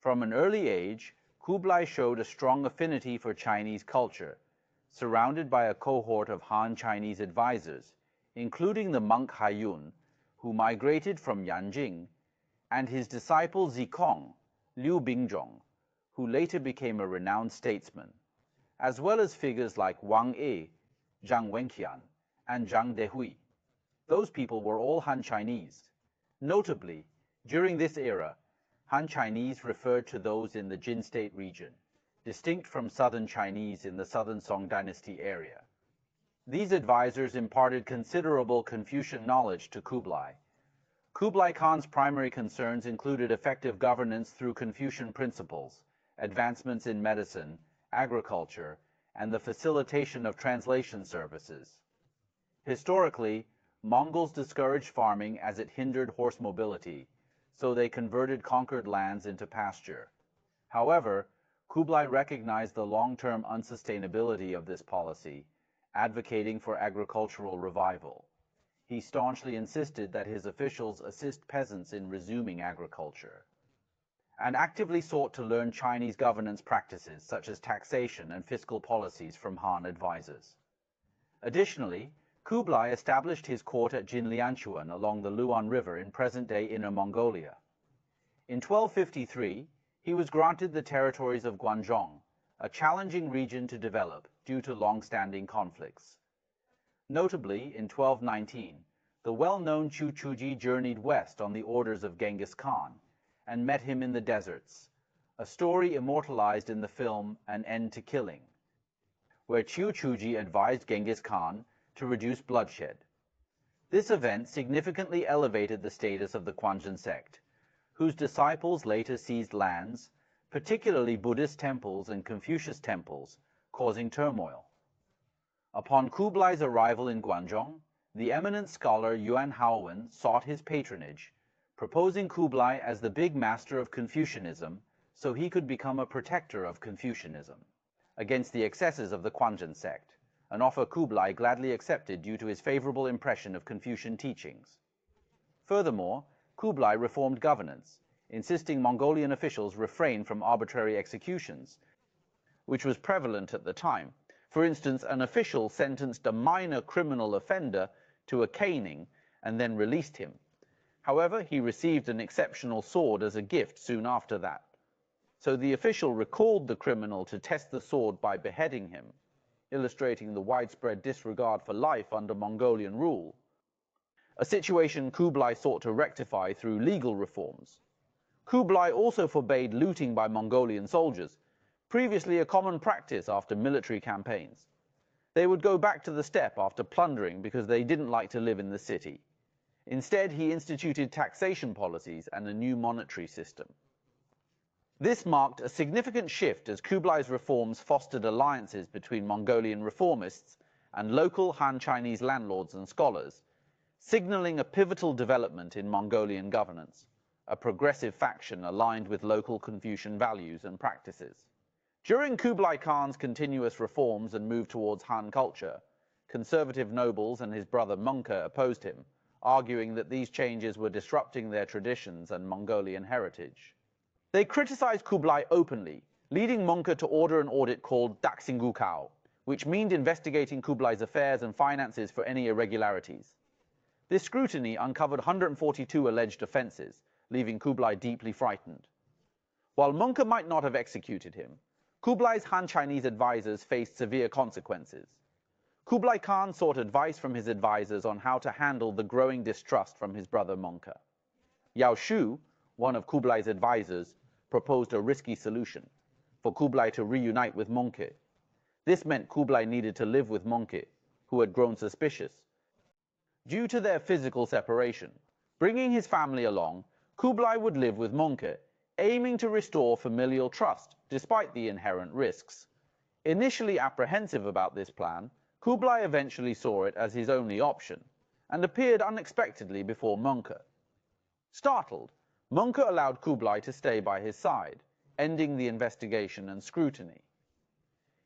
From an early age, Kublai showed a strong affinity for Chinese culture, surrounded by a cohort of Han Chinese advisors, including the monk Haiyun, who migrated from Yanjing, and his disciple Zicong-Liu Bingzhong, who later became a renowned statesman, as well as figures like Wang Yi, Zhang Wenqian, and Zhang Dehui. Those people were all Han Chinese. Notably, during this era, Han Chinese referred to those in the Jin State region, distinct from Southern Chinese in the Southern Song Dynasty area. These advisors imparted considerable Confucian knowledge to Kublai. Kublai Khan's primary concerns included effective governance through Confucian principles, advancements in medicine, agriculture, and the facilitation of translation services. Historically, Mongols discouraged farming as it hindered horse mobility, so they converted conquered lands into pasture. However, Kublai recognized the long-term unsustainability of this policy, advocating for agricultural revival. He staunchly insisted that his officials assist peasants in resuming agriculture, and actively sought to learn Chinese governance practices such as taxation and fiscal policies from Han advisors. Additionally, Kublai established his court at Jinlianchuan along the Luan River in present-day Inner Mongolia. In 1253, he was granted the territories of Guangzhong, a challenging region to develop due to long-standing conflicts. Notably, in 1219, the well-known Chu Chuji journeyed west on the orders of Genghis Khan and met him in the deserts, a story immortalized in the film An End to Killing, where Chu Chuji advised Genghis Khan to reduce bloodshed. This event significantly elevated the status of the Quanzhen sect, whose disciples later seized lands, particularly Buddhist temples and Confucius temples, causing turmoil. Upon Kublai's arrival in Guangzhong, the eminent scholar Yuan Haowen sought his patronage, proposing Kublai as the big master of Confucianism so he could become a protector of Confucianism against the excesses of the Quanzhen sect, an offer Kublai gladly accepted due to his favorable impression of Confucian teachings. Furthermore, Kublai reformed governance, insisting Mongolian officials refrain from arbitrary executions, which was prevalent at the time. For instance, an official sentenced a minor criminal offender to a caning and then released him. However, he received an exceptional sword as a gift soon after that. So the official recalled the criminal to test the sword by beheading him, illustrating the widespread disregard for life under Mongolian rule, a situation Kublai sought to rectify through legal reforms. Kublai also forbade looting by Mongolian soldiers, previously a common practice after military campaigns. They would go back to the steppe after plundering because they didn't like to live in the city. Instead, he instituted taxation policies and a new monetary system. This marked a significant shift as Kublai's reforms fostered alliances between Mongolian reformists and local Han Chinese landlords and scholars, signaling a pivotal development in Mongolian governance, a progressive faction aligned with local Confucian values and practices. During Kublai Khan's continuous reforms and move towards Han culture, conservative nobles and his brother Mungke opposed him, arguing that these changes were disrupting their traditions and Mongolian heritage. They criticized Kublai openly, leading Mungke to order an audit called Daxingukao, which meant investigating Kublai's affairs and finances for any irregularities. This scrutiny uncovered 142 alleged offenses, leaving Kublai deeply frightened. While Mungke might not have executed him, Kublai's Han Chinese advisors faced severe consequences. Kublai Khan sought advice from his advisors on how to handle the growing distrust from his brother Mungke. Yao Shu, one of Kublai's advisors, proposed a risky solution for Kublai to reunite with Mungke. This meant Kublai needed to live with Mungke, who had grown suspicious due to their physical separation. Bringing his family along, Kublai would live with Mungke, aiming to restore familial trust despite the inherent risks. Initially apprehensive about this plan, Kublai eventually saw it as his only option and appeared unexpectedly before Mungke. Startled, Mungke allowed Kublai to stay by his side, ending the investigation and scrutiny.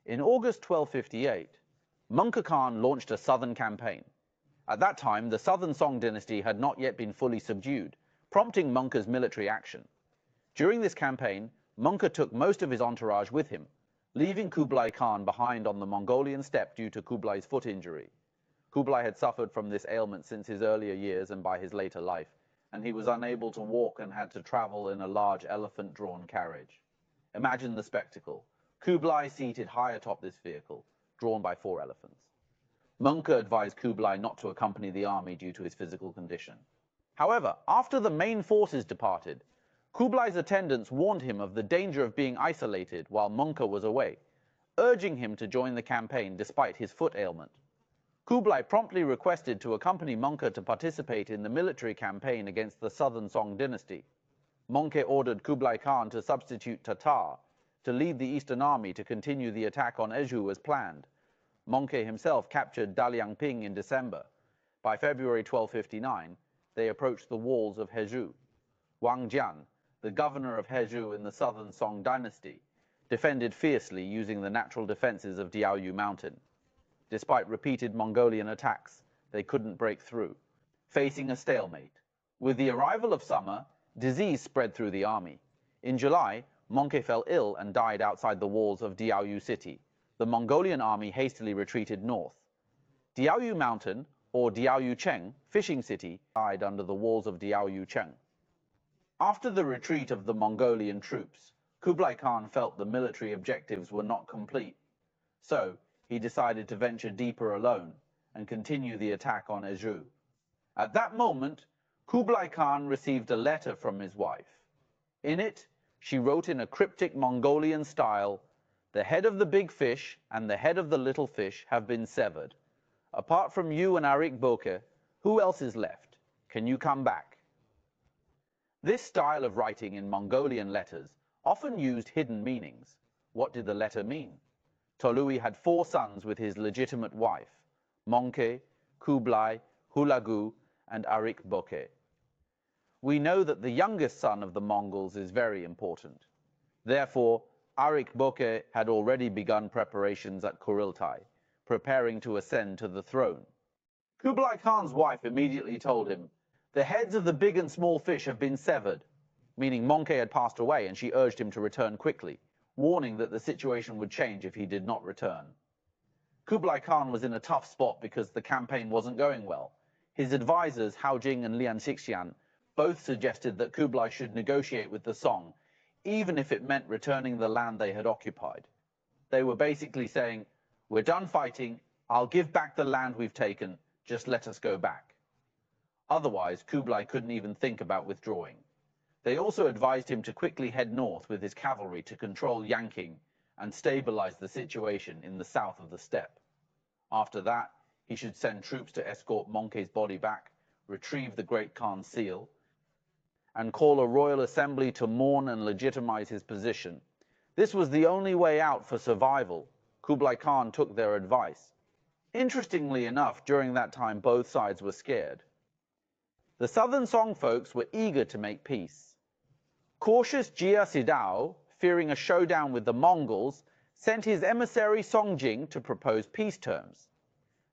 In August 1258, Mungke Khan launched a southern campaign. At that time, the Southern Song Dynasty had not yet been fully subdued, prompting Mungke's military action. During this campaign, Mengke took most of his entourage with him, leaving Kublai Khan behind on the Mongolian steppe due to Kublai's foot injury. Kublai had suffered from this ailment since his earlier years and by his later life, and he was unable to walk and had to travel in a large elephant-drawn carriage. Imagine the spectacle. Kublai seated high atop this vehicle, drawn by 4 elephants. Mengke advised Kublai not to accompany the army due to his physical condition. However, after the main forces departed, Kublai's attendants warned him of the danger of being isolated while Mengke was away, urging him to join the campaign despite his foot ailment. Kublai promptly requested to accompany Mengke to participate in the military campaign against the Southern Song Dynasty. Mengke ordered Kublai Khan to substitute Tatar to lead the Eastern Army to continue the attack on Anjou as planned. Mengke himself captured Daliangping in December. By February 1259, they approached the walls of Haiyun. Wang Jian, the governor of Haiyun in the Southern Song Dynasty, defended fiercely using the natural defenses of Diaoyu Mountain. Despite repeated Mongolian attacks, they couldn't break through, facing a stalemate. With the arrival of summer, disease spread through the army. In July, Mengke fell ill and died outside the walls of Diaoyu city. The Mongolian army hastily retreated north. Diaoyu Mountain, or Diaoyu Cheng, fishing city, died under the walls of Diaoyu Cheng. After the retreat of the Mongolian troops, Kublai Khan felt the military objectives were not complete. So, he decided to venture deeper alone and continue the attack on Anjou. At that moment, Kublai Khan received a letter from his wife. In it, she wrote in a cryptic Mongolian style, "The head of the big fish and the head of the little fish have been severed. Apart from you and Arik Boke, who else is left? Can you come back?" This style of writing in Mongolian letters often used hidden meanings. What did the letter mean? Tolui had 4 sons with his legitimate wife, Mengke, Kublai, Hulagu, and Arik Boke. We know that the youngest son of the Mongols is very important. Therefore, Arik Boke had already begun preparations at Kuriltai, preparing to ascend to the throne. Kublai Khan's wife immediately told him, "The heads of the big and small fish have been severed," meaning Mengke had passed away, and she urged him to return quickly, warning that the situation would change if he did not return. Kublai Khan was in a tough spot because the campaign wasn't going well. His advisors, Haiyun and Lian Xixian, both suggested that Kublai should negotiate with the Song, even if it meant returning the land they had occupied. They were basically saying, "We're done fighting, I'll give back the land we've taken, just let us go back." Otherwise, Kublai couldn't even think about withdrawing. They also advised him to quickly head north with his cavalry to control Yanjing and stabilize the situation in the south of the steppe. After that, he should send troops to escort Mengke's body back, retrieve the Great Khan's seal, and call a royal assembly to mourn and legitimize his position. This was the only way out for survival. Kublai Khan took their advice. Interestingly enough, during that time, both sides were scared. The Southern Song folks were eager to make peace. Cautious Jia Sidao, fearing a showdown with the Mongols, sent his emissary Songjing to propose peace terms.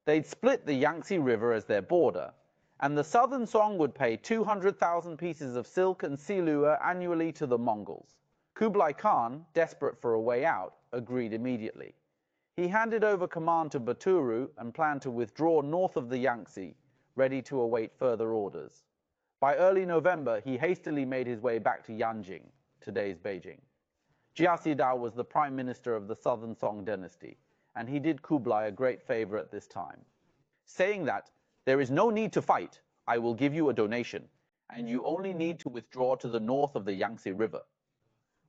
They'd split the Yangtze River as their border, and the Southern Song would pay 200,000 pieces of silk and silur annually to the Mongols. Kublai Khan, desperate for a way out, agreed immediately. He handed over command to Baturu and planned to withdraw north of the Yangtze, ready to await further orders. By early November, he hastily made his way back to Yanjing, today's Beijing. Jia Sidao was the prime minister of the Southern Song Dynasty, and he did Kublai a great favor at this time, saying that, "There is no need to fight, I will give you a donation, and you only need to withdraw to the north of the Yangtze River."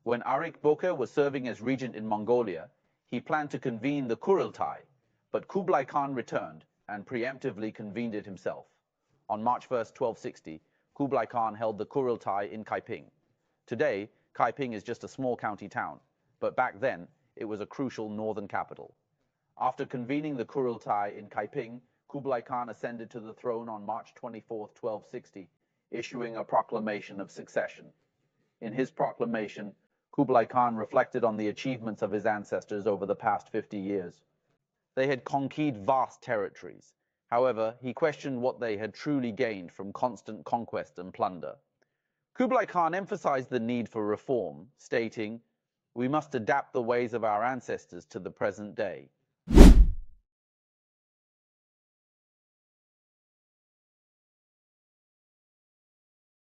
When Arik Boke was serving as regent in Mongolia, he planned to convene the Kuriltai, but Kublai Khan returned and preemptively convened it himself. On March 1st, 1260, Kublai Khan held the Kuriltai in Kaiping. Today, Kaiping is just a small county town, but back then, it was a crucial northern capital. After convening the Kuriltai in Kaiping, Kublai Khan ascended to the throne on March 24, 1260, issuing a proclamation of succession. In his proclamation, Kublai Khan reflected on the achievements of his ancestors over the past 50 years. They had conquered vast territories. However, he questioned what they had truly gained from constant conquest and plunder. Kublai Khan emphasized the need for reform, stating, We must adapt the ways of our ancestors to the present day.